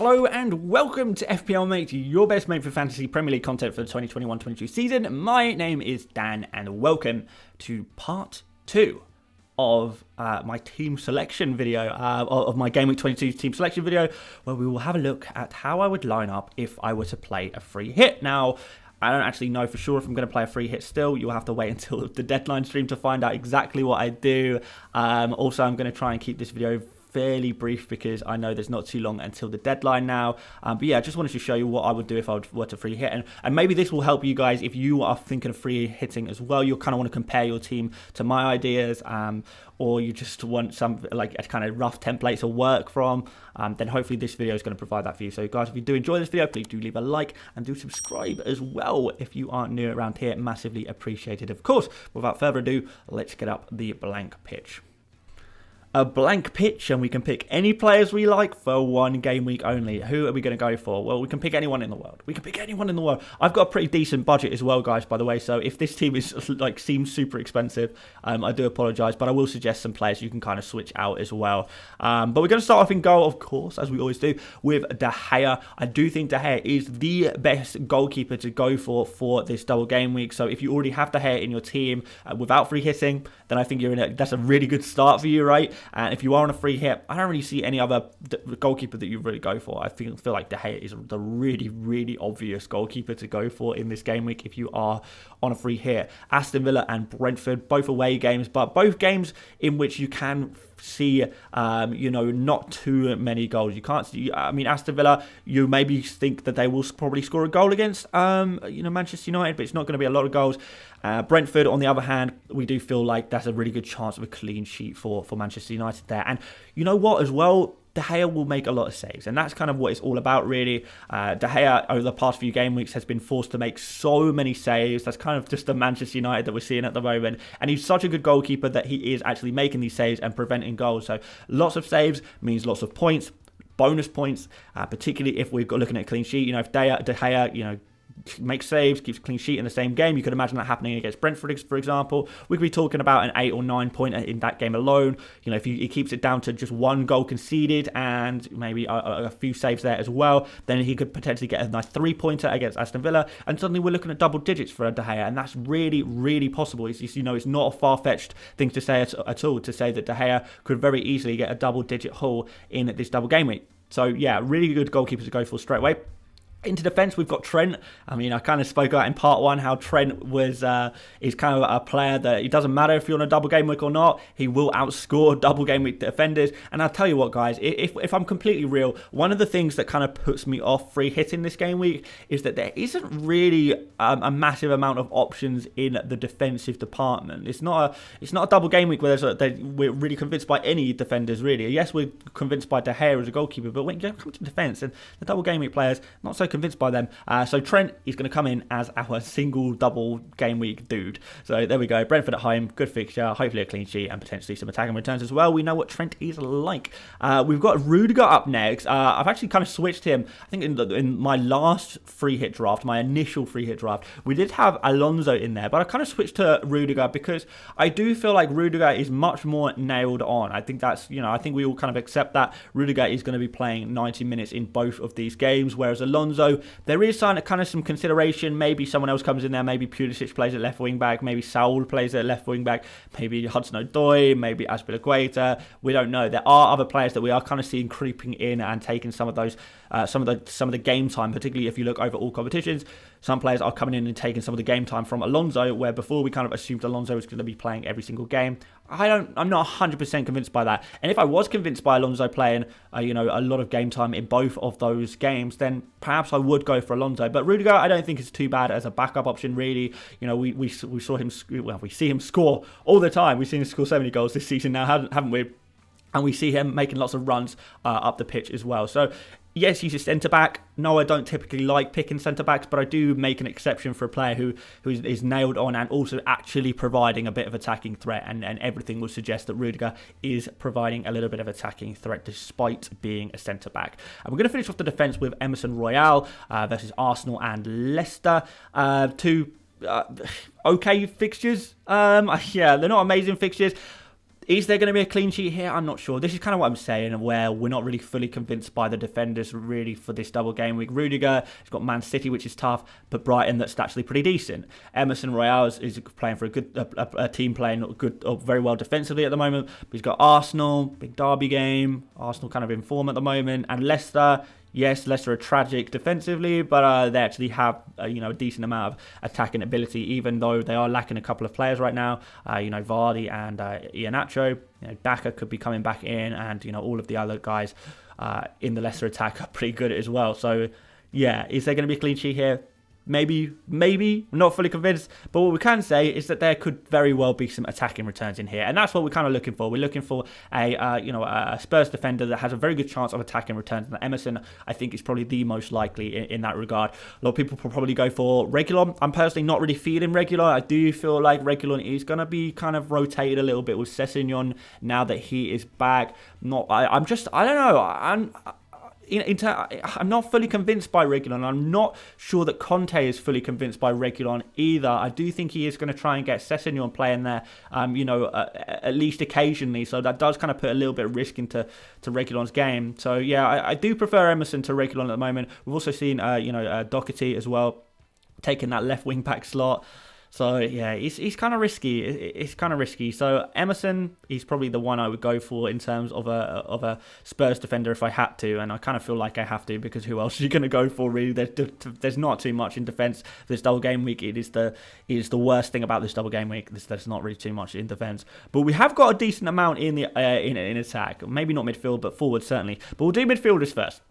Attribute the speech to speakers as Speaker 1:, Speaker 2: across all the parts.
Speaker 1: Hello and welcome to FPL Mate, your best mate for fantasy Premier League content for the 2021-22 season. My name is Dan and welcome to part 2 of my team selection video, of my Gameweek 22 team selection video, where we will have a look at how I would line up if I were to play a free hit. Now, I don't actually know for sure if I'm going to play a free hit still. You'll have to wait until the deadline stream to find out exactly what I do. Also, I'm going to try and keep this video fairly brief because I know there's not too long until the deadline now. But yeah, I just wanted to show you what I would do if I were to free hit. And maybe this will help you guys if you are thinking of free hitting as well. You'll kind of want to compare your team to my ideas, or you just want some like a kind of rough template to work from. Then hopefully this video is going to provide that for you. So guys, if you do enjoy this video, please do leave a like and do subscribe as well if you aren't new around here. Massively appreciated, of course. Without further ado, let's get up the blank pitch. A blank pitch, and we can pick any players we like for one game week only. Who are we going to go for? Well, we can pick anyone in the world. We can pick anyone in the world. I've got a pretty decent budget as well, guys, by the way. So if this team is seems super expensive, I do apologise, but I will suggest some players you can kind of switch out as well. But we're going to start off in goal, of course, as we always do, with De Gea. I do think De Gea is the best goalkeeper to go for this double game week. So if you already have De Gea in your team without free hitting, then I think that's a really good start for you, right? And if you are on a free hit, I don't really see any other goalkeeper that you really go for. I feel like De Gea is the really, really obvious goalkeeper to go for in this game week if you are on a free hit. Aston Villa and Brentford, both away games, but both games in which you can see, not too many goals. You can't see, Aston Villa, you maybe think that they will probably score a goal against, Manchester United, but it's not going to be a lot of goals. Brentford, on the other hand, we do feel like that's a really good chance of a clean sheet for Manchester United there. And you know what as well? De Gea will make a lot of saves, and that's kind of what it's all about, really. De Gea, over the past few game weeks, has been forced to make so many saves. That's kind of just the Manchester United that we're seeing at the moment, and he's such a good goalkeeper that he is actually making these saves and preventing goals. So lots of saves means lots of points, bonus points, particularly if we've got looking at a clean sheet. If De Gea, makes saves, keeps a clean sheet in the same game, you could imagine that happening against Brentford, for example. We could be talking about an 8 or 9 pointer in that game alone. If he keeps it down to just one goal conceded and maybe a few saves there as well, then he could potentially get a nice 3-pointer against Aston Villa, and suddenly we're looking at double digits for De Gea, and that's really, really possible. It's not a far-fetched thing to say at all, to say that De Gea could very easily get a double-digit haul in this double game week. So yeah, really good goalkeeper to go for straight away. Into defence, we've got Trent. I kind of spoke about in part 1 how Trent is kind of a player that it doesn't matter if you're on a double game week or not, he will outscore double game week defenders. And I'll tell you what, guys, if I'm completely real, one of the things that kind of puts me off free hitting this game week is that there isn't really a massive amount of options in the defensive department. It's not a double game week where we're really convinced by any defenders, really. Yes, we're convinced by De Gea as a goalkeeper, but when you come to defence and the double game week players, not so convinced by them. So Trent is going to come in as our single double game week dude. So there we go. Brentford at home, good fixture, hopefully a clean sheet and potentially some attacking returns as well. We know what Trent is like. We've got Rudiger up next. I've actually kind of switched him. I think in my last free hit draft, my initial free hit draft, we did have Alonso in there, but I kind of switched to Rudiger because I do feel like Rudiger is much more nailed on. I think that's, I think we all kind of accept that Rudiger is going to be playing 90 minutes in both of these games, whereas Alonso, there is kind of some consideration. Maybe someone else comes in there. Maybe Pulisic plays at left wing back. Maybe Saul plays at left wing back. Maybe Hudson-Odoi. Maybe Azpilicueta. We don't know. There are other players that we are kind of seeing creeping in and taking some of those, some of the game time. Particularly if you look over all competitions, some players are coming in and taking some of the game time from Alonso, where before we kind of assumed Alonso was going to be playing every single game. I'm not 100% convinced by that. And if I was convinced by Alonso playing, a lot of game time in both of those games, then perhaps I would go for Alonso. But Rudiger, I don't think is too bad as a backup option, really. We saw him, we see him score all the time. We've seen him score so many goals this season now, haven't we? And we see him making lots of runs up the pitch as well. So yes, he's a centre-back. No, I don't typically like picking centre-backs, but I do make an exception for a player who is nailed on and also actually providing a bit of attacking threat. And everything would suggest that Rudiger is providing a little bit of attacking threat despite being a centre-back. And we're going to finish off the defence with Emerson Royale versus Arsenal and Leicester. Two okay fixtures. Yeah, they're not amazing fixtures. Is there going to be a clean sheet here? I'm not sure. This is kind of what I'm saying, where we're not really fully convinced by the defenders really for this double game week. Rudiger has got Man City, which is tough, but Brighton, that's actually pretty decent. Emerson Royale is playing for a team playing good, very well defensively at the moment. But he's got Arsenal, big derby game. Arsenal kind of in form at the moment, and Leicester. Yes, Leicester are tragic defensively, but they actually have a decent amount of attacking ability, even though they are lacking a couple of players right now. Vardy and Iheanacho. Daka could be coming back in, and all of the other guys in the Leicester attack are pretty good as well. So yeah, is there going to be a clean sheet here? Maybe, I'm not fully convinced, but what we can say is that there could very well be some attacking returns in here, and that's what we're kind of looking for. We're looking for a Spurs defender that has a very good chance of attacking returns, and Emerson, I think, is probably the most likely in that regard. A lot of people will probably go for Reguilon. I'm personally not really feeling Reguilon. I do feel like Reguilon is going to be kind of rotated a little bit with Sessegnon now that he is back. I don't know. I'm not fully convinced by Reguilon. I'm not sure that Conte is fully convinced by Reguilon either. I do think he is going to try and get Sessegnon playing there, at least occasionally. So that does kind of put a little bit of risk into Reguilon's game. So yeah, I do prefer Emerson to Reguilon at the moment. We've also seen, Doherty as well, taking that left wing back slot. So yeah, he's kind of risky. It's kind of risky. So Emerson, he's probably the one I would go for in terms of a Spurs defender if I had to, and I kind of feel like I have to, because who else are you going to go for really? There's not too much in defence this double game week. It is the worst thing about this double game week. There's not really too much in defence, but we have got a decent amount in the in attack. Maybe not midfield, but forward certainly. But we'll do midfielders first.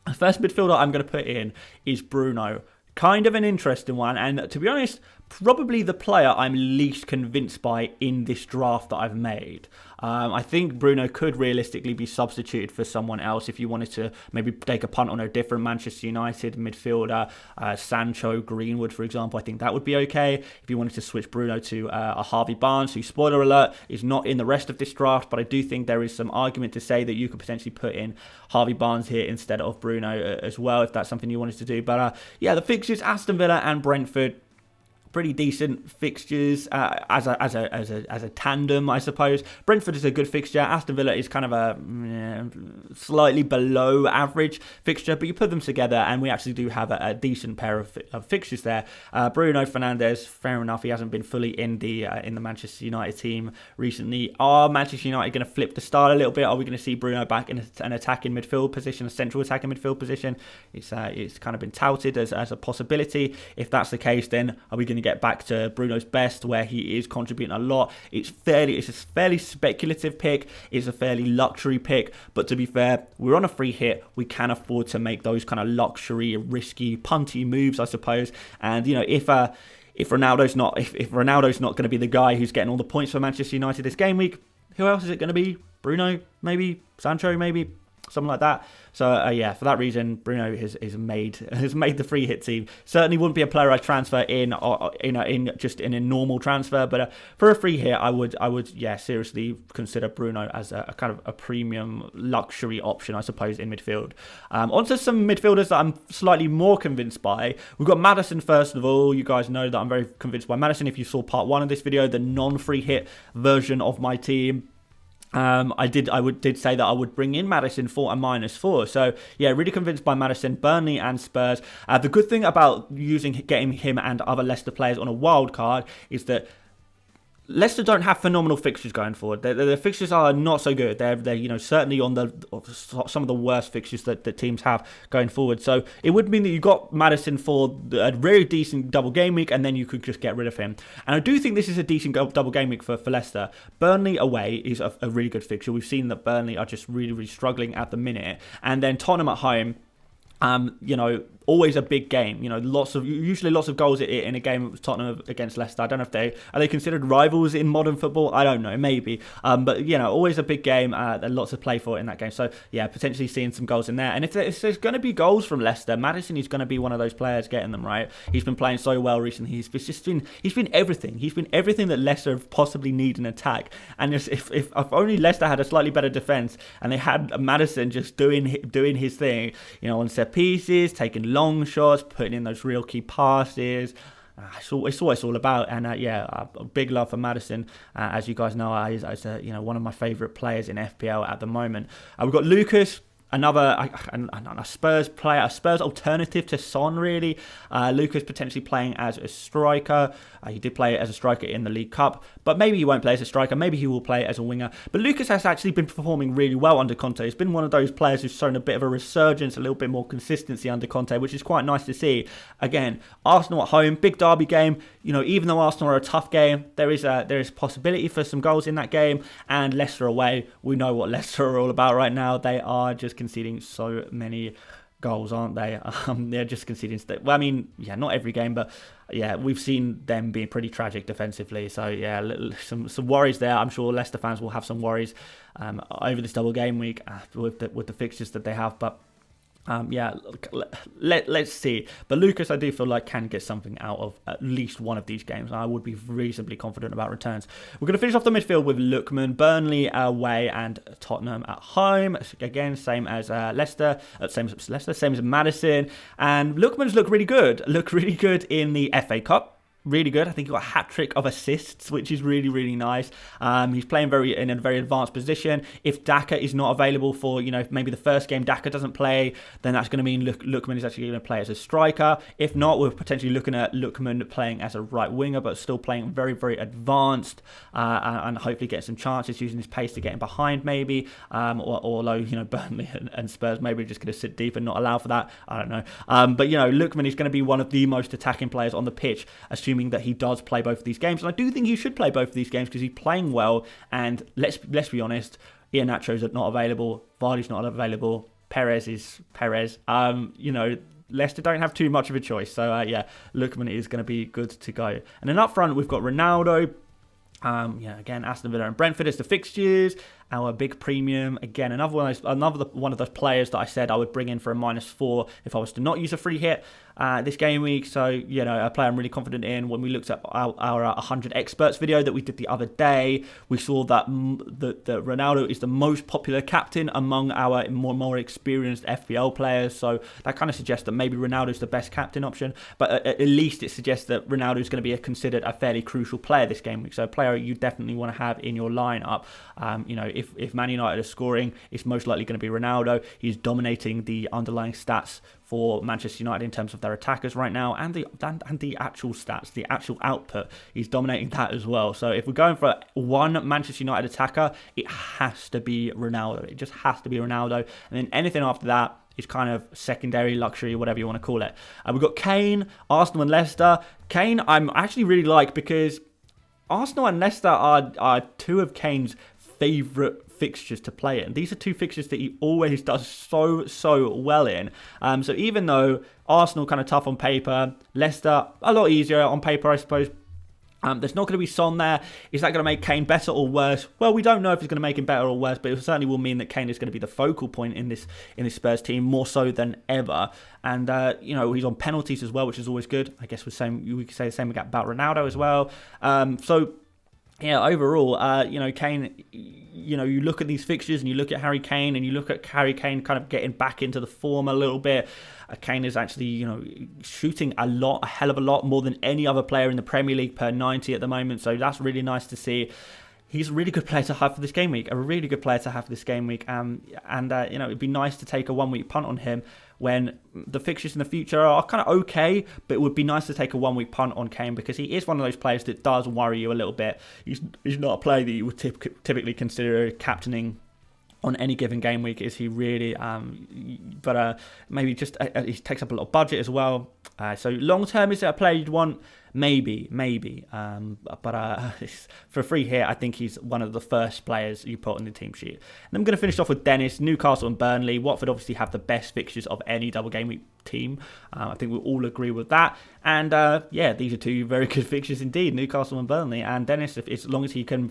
Speaker 1: The first midfielder I'm going to put in is Bruno. Kind of an interesting one, and to be honest, probably the player I'm least convinced by in this draft that I've made. I think Bruno could realistically be substituted for someone else if you wanted to maybe take a punt on a different Manchester United midfielder, Sancho, Greenwood, for example. I think that would be okay. If you wanted to switch Bruno to a Harvey Barnes, who, spoiler alert, is not in the rest of this draft, but I do think there is some argument to say that you could potentially put in Harvey Barnes here instead of Bruno as well, if that's something you wanted to do. But yeah, the fixtures, Aston Villa and Brentford. Pretty decent fixtures as a tandem, I suppose. Brentford is a good fixture. Aston Villa is kind of a slightly below average fixture, but you put them together and we actually do have a decent pair of fixtures there. Bruno Fernandes, fair enough, he hasn't been fully in the Manchester United team recently. Are Manchester United going to flip the style a little bit? Are we going to see Bruno back in an attacking midfield position, a central attacking midfield position? It's kind of been touted as a possibility. If that's the case, then are we going to get back to Bruno's best, where he is contributing a lot? It's a fairly speculative pick. It's a fairly luxury pick, but to be fair, we're on a free hit. We can afford to make those kind of luxury, risky, punty moves, I suppose. And if Ronaldo's not going to be the guy who's getting all the points for Manchester United this game week, who else is it going to be? Bruno, maybe Sancho, maybe something like that. So yeah, for that reason, Bruno has made the free hit team. Certainly wouldn't be a player I transfer in a normal transfer, but for a free hit, I would seriously consider Bruno as a kind of a premium luxury option, I suppose, in midfield. Onto some midfielders that I'm slightly more convinced by. We've got Maddison first of all. You guys know that I'm very convinced by Maddison. If you saw part 1 of this video, the non-free hit version of my team, I did say that I would bring in Maddison for a -4. So yeah, really convinced by Maddison, Burnley and Spurs. The good thing about getting him and other Leicester players on a wild card is that Leicester don't have phenomenal fixtures going forward. Their fixtures are not so good. They're certainly on some of the worst fixtures that teams have going forward. So it would mean that you got Maddison for a very decent double game week, and then you could just get rid of him. And I do think this is a decent double game week for Leicester. Burnley away is a really good fixture. We've seen that Burnley are just really, really struggling at the minute. And then Tottenham at home. Always a big game. Usually lots of goals in a game of Tottenham against Leicester. I don't know if are they considered rivals in modern football. I don't know, maybe. But always a big game. Lots to play for in that game. So yeah, potentially seeing some goals in there. And if there's going to be goals from Leicester, Maddison is going to be one of those players getting them, right. He's been playing so well recently. He's been everything. He's been everything that Leicester possibly need in attack. And if only Leicester had a slightly better defense and they had Maddison just doing his thing, on set pieces, taking long shots, putting in those real key passes. It's what it's all about. And big love for Maddison, as you guys know, is one of my favourite players in FPL at the moment. We've got Lucas, another a Spurs player, a Spurs alternative to Son, really. Lucas potentially playing as a striker. He did play as a striker in the League Cup, but maybe he won't play as a striker. Maybe he will play as a winger. But Lucas has actually been performing really well under Conte. He's been one of those players who's shown a bit of a resurgence, a little bit more consistency under Conte, which is quite nice to see. Again, Arsenal at home, big derby game. Even though Arsenal are a tough game, there is possibility for some goals in that game. And Leicester away, we know what Leicester are all about right now. They are just conceding so many goals, aren't they? They're just conceding. Not every game, but we've seen them being pretty tragic defensively. So some worries there. I'm sure Leicester fans will have some worries over this double game week with the fixtures that they have. But let's see. But Lucas, I do feel like can get something out of at least one of these games. I would be reasonably confident about returns. We're going to finish off the midfield with Lookman, Burnley away, and Tottenham at home. Again, same as Leicester, same as Maddison. And Lookman's look really good. In the FA Cup. Really good. I think he got a hat-trick of assists, which is really, really nice. He's playing in a very advanced position. If Daka is not available for, maybe the first game Daka doesn't play, then that's going to mean Lookman is actually going to play as a striker. If not, we're potentially looking at Lookman playing as a right winger, but still playing very, very advanced and hopefully getting some chances using his pace to get in behind maybe. Although, Burnley and Spurs maybe just going to sit deep and not allow for that. I don't know. But, Lookman is going to be one of the most attacking players on the pitch, assuming that he does play both of these games. And I do think he should play both of these games because he's playing well. And let's be honest, Iheanacho's not available, Vardy's not available, Perez is Perez. Leicester don't have too much of a choice. So Lookman is going to be good to go. And then up front we've got Ronaldo. Again, Aston Villa and Brentford as the fixtures. Our big premium, again, another one of those players that I said I would bring in for a -4 if I was to not use a free hit this game week. So, a player I'm really confident in. When we looked at our 100 experts video that we did the other day, we saw that Ronaldo is the most popular captain among our more experienced FPL players. So that kind of suggests that maybe Ronaldo is the best captain option. But at least it suggests that Ronaldo is going to be considered a fairly crucial player this game week. So a player you definitely want to have in your lineup. If Man United are scoring, it's most likely going to be Ronaldo. He's dominating the underlying stats for Manchester United in terms of their attackers right now, and the actual stats, the actual output. He's dominating that as well. So if we're going for one Manchester United attacker, it has to be Ronaldo. It just has to be Ronaldo. And then anything after that is kind of secondary luxury, whatever you want to call it. We've got Kane, Arsenal and Leicester. Kane, I'm actually really like because Arsenal and Leicester are two of Kane's favourite fixtures to play in. These are two fixtures that he always does so well in. So even though Arsenal kind of tough on paper, Leicester a lot easier on paper, I suppose. There's not going to be Son there. Is that going to make Kane better or worse? Well, we don't know if it's going to make him better or worse, but it certainly will mean that Kane is going to be the focal point in this Spurs team more so than ever. And he's on penalties as well, which is always good. I guess we could say the same about Ronaldo as well. Overall, Kane, you look at these fixtures and you look at Harry Kane and you look at Harry Kane kind of getting back into the form a little bit. Kane is actually, shooting a hell of a lot more than any other player in the Premier League per 90 at the moment. So that's really nice to see. He's a really good player to have for this game week. It'd be nice to take a 1 week punt on him when the fixtures in the future are kind of okay, but it would be nice to take a 1 week punt on Kane because he is one of those players that does worry you a little bit. He's not a player that you would typically consider captaining on any given game week, is he really? Maybe just he takes up a lot of budget as well. So long term, is it a player you'd want? Maybe. For a free hit, I think he's one of the first players you put on the team sheet. And I'm going to finish off with Dennis, Newcastle and Burnley. Watford obviously have the best fixtures of any double game week team. I think we'll all agree with that. And these are two very good fixtures indeed, Newcastle and Burnley. And Dennis, as long as he can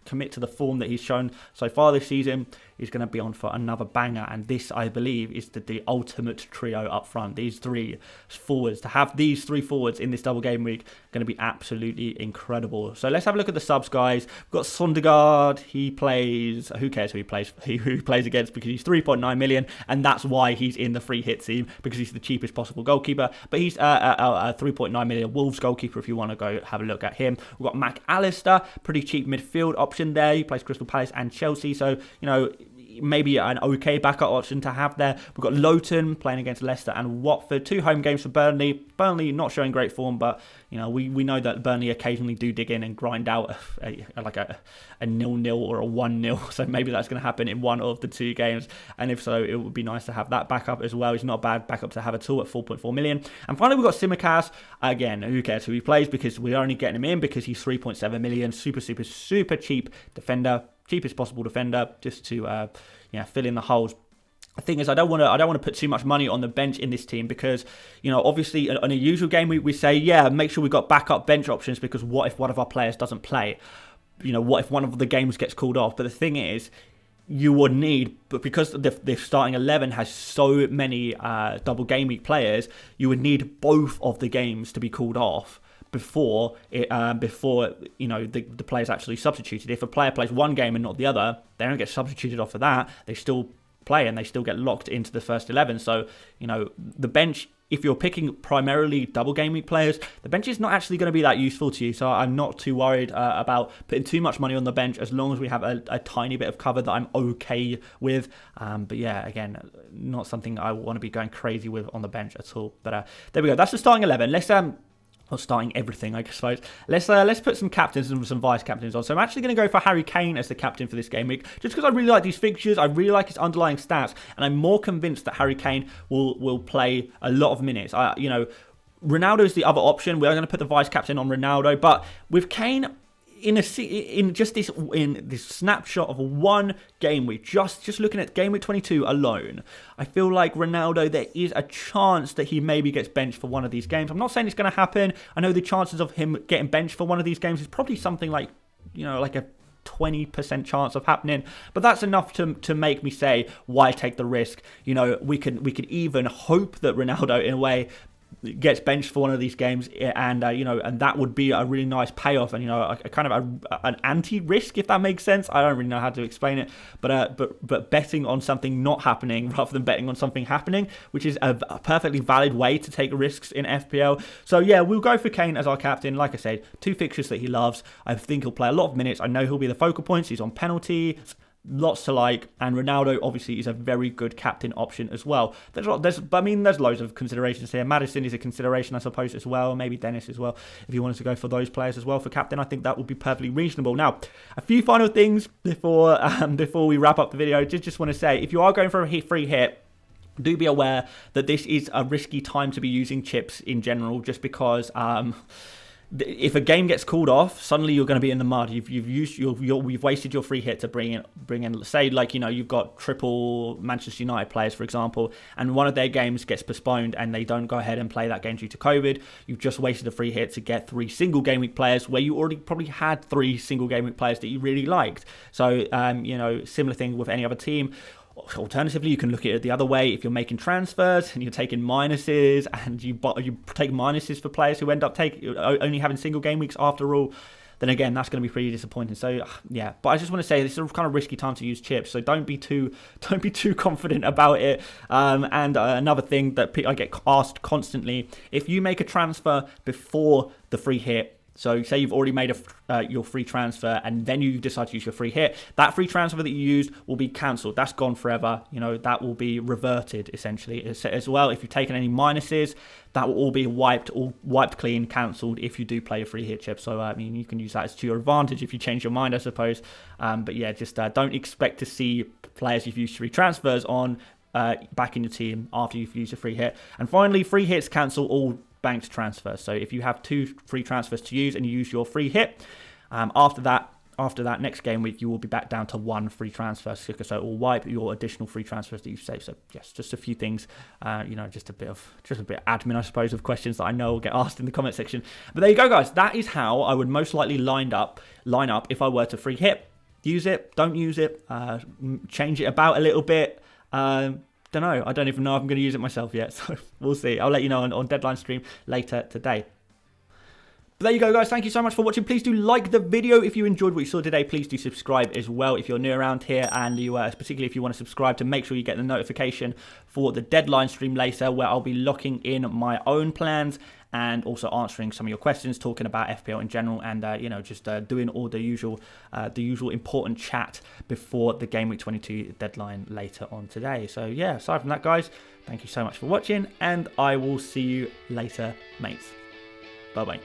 Speaker 1: commit to the form that he's shown so far this season, he's going to be on for another banger. And this, I believe, is the ultimate trio up front. These 3 forwards. To have these 3 forwards in this double game week, going to be absolutely incredible. So let's have a look at the subs, guys. We've got Sondergaard. He plays, who cares who he plays against, because he's 3.9 million, and that's why he's in the free hit team, because he's the cheapest possible goalkeeper. But he's a 3.9 million Wolves goalkeeper if you want to go have a look at him. We've got Mac Allister, pretty cheap midfield option there. He plays Crystal Palace and Chelsea, so, you know, maybe an okay backup option to have there. We've got Loughton playing against Leicester and Watford. 2 home games for Burnley. Burnley not showing great form, but, you know, we know that Burnley occasionally do dig in and grind out a 0-0 or a 1-0. So maybe that's going to happen in one of the 2 games. And if so, it would be nice to have that backup as well. He's not a bad backup to have at all at 4.4 million. And finally, we've got Simicast. Again, who cares who he plays, because we're only getting him in because he's 3.7 million. Super cheap defender. Cheapest possible defender, just to fill in the holes. The thing is, I don't want to put too much money on the bench in this team, because, you know, obviously on a usual game we say, yeah, make sure we've got backup bench options, because what if one of our players doesn't play? You know, what if one of the games gets called off? But the thing is, you would need, but because the starting 11 has so many double game week players, you would need both of the games to be called off before you know the player's actually substituted. If a player plays one game and not the other, they don't get substituted off of that. They still play and they still get locked into the first 11. So, you know, the bench, if you're picking primarily double game week players, the bench is not actually going to be that useful to you. So I'm not too worried about putting too much money on the bench, as long as we have a tiny bit of cover that I'm okay with. But yeah, again, not something I want to be going crazy with on the bench at all. But there we go. That's the starting 11. Let's or starting everything, I suppose. Let's put some captains and some vice captains on. So I'm actually going to go for Harry Kane as the captain for this game week, just because I really like these fixtures. I really like his underlying stats, and I'm more convinced that Harry Kane will play a lot of minutes. You know, Ronaldo is the other option. We are going to put the vice captain on Ronaldo, but with Kane, in this snapshot of one game week, just looking at game week 22 alone, I feel like Ronaldo, there is a chance that he maybe gets benched for one of these games. I'm not saying it's going to happen. I know the chances of him getting benched for one of these games is probably something like, you know, like a 20% chance of happening, but that's enough to make me say, why take the risk? You know, we could even hope that Ronaldo, in a way, gets benched for one of these games, and you know, and that would be a really nice payoff, and, you know, a kind of an anti-risk, if that makes sense. I don't really know how to explain it, but betting on something not happening rather than betting on something happening, which is a perfectly valid way to take risks in FPL. So yeah, we'll go for Kane as our captain. Like I said, 2 fixtures that he loves. I think he'll play a lot of minutes. I know he'll be the focal points. He's on penalty. Lots to like, and Ronaldo obviously is a very good captain option as well. There's loads of considerations here. Maddison is a consideration, I suppose, as well. Maybe Dennis as well, if you wanted to go for those players as well for captain. I think that would be perfectly reasonable. Now, a few final things before we wrap up the video. Just want to say, if you are going for a free hit, do be aware that this is a risky time to be using chips in general, just because if a game gets called off, suddenly you're going to be in the mud. You've wasted your free hit to bring in. Say, like, you know, you've got triple Manchester United players, for example, and one of their games gets postponed and they don't go ahead and play that game due to COVID. You've just wasted a free hit to get 3 single game week players, where you already probably had 3 single game week players that you really liked. So you know, similar thing with any other team. Alternatively, you can look at it the other way. If you're making transfers and you're taking minuses, and you take minuses for players who end up only having single game weeks after all, then again, that's going to be pretty disappointing. So yeah, but I just want to say, this is a kind of risky time to use chips, so don't be too confident about it. And another thing that I get asked constantly: if you make a transfer before the free hit, so say you've already made your free transfer and then you decide to use your free hit, that free transfer that you used will be cancelled. That's gone forever. You know, that will be reverted essentially. As well, if you've taken any minuses, that will all be wiped clean, cancelled if you do play a free hit chip. So I mean, you can use that as to your advantage if you change your mind, I suppose. But yeah, just don't expect to see players you've used free transfers on back in your team after you've used a free hit. And finally, free hits cancel all banked transfers. So if you have 2 free transfers to use and you use your free hit, after that next game week, you will be back down to 1 free transfer. So it will wipe your additional free transfers that you've saved. So yes, just a few things, you know, just a bit of admin, I suppose, of questions that I know will get asked in the comment section. But there you go, guys. That is how I would most likely line up if I were to free hit. Use it, don't use it, change it about a little bit. don't know. I don't even know if I'm going to use it myself yet. So we'll see. I'll let you know on deadline stream later today. But there you go, guys. Thank you so much for watching. Please do like the video if you enjoyed what you saw today. Please do subscribe as well if you're new around here, and you, particularly if you want to subscribe, to make sure you get the notification for the deadline stream later, where I'll be locking in my own plans and also answering some of your questions, talking about FPL in general, and just doing all the usual important chat before the Game Week 22 deadline later on today. So yeah, aside from that, guys, thank you so much for watching, and I will see you later, mates. Bye bye.